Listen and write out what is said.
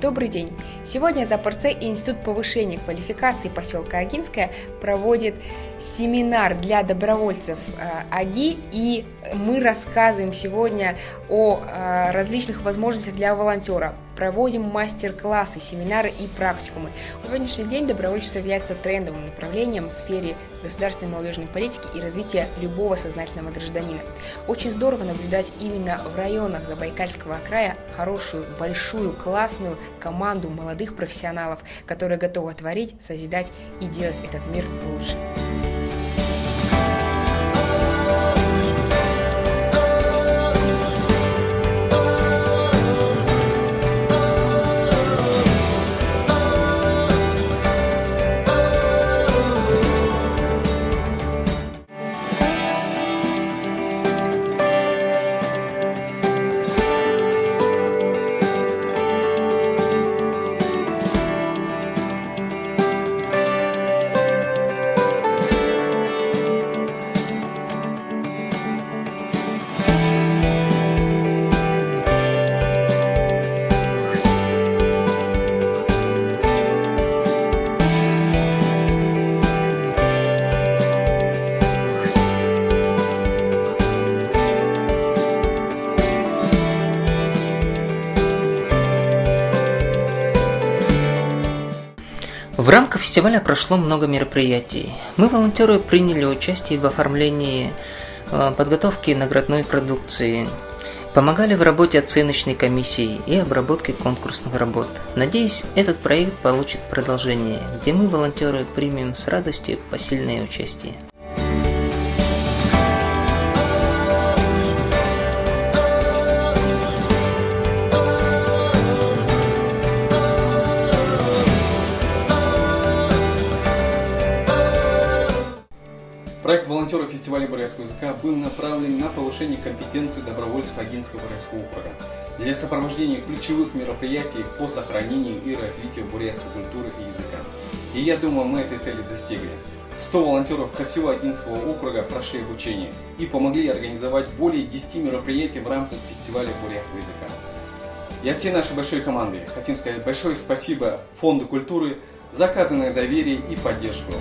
Добрый день! Сегодня ЗАПРЦ и Институт повышения квалификации поселка Агинское проводит семинар для добровольцев АГИ, и мы рассказываем сегодня о различных возможностях для волонтера. Проводим мастер-классы, семинары и практикумы. В сегодняшний день добровольчество является трендовым направлением в сфере государственной молодежной политики и развития любого сознательного гражданина. Очень здорово наблюдать именно в районах Забайкальского края хорошую, большую, классную команду молодых профессионалов, которые готовы творить, созидать и делать этот мир лучше. В рамках фестиваля прошло много мероприятий. Мы, волонтеры, приняли участие в оформлении подготовки наградной продукции, помогали в работе оценочной комиссии и обработке конкурсных работ. Надеюсь, этот проект получит продолжение, где мы, волонтеры, примем с радостью посильное участие. Проект волонтеров фестиваля бурятского языка был направлен на повышение компетенции добровольцев Агинского бурятского округа для сопровождения ключевых мероприятий по сохранению и развитию бурятской культуры и языка. И я думаю, мы этой цели достигли. 100 волонтеров со всего Агинского округа прошли обучение и помогли организовать более 10 мероприятий в рамках фестиваля бурятского языка. И от всей нашей большой команды хотим сказать большое спасибо Фонду культуры за оказанное доверие и поддержку.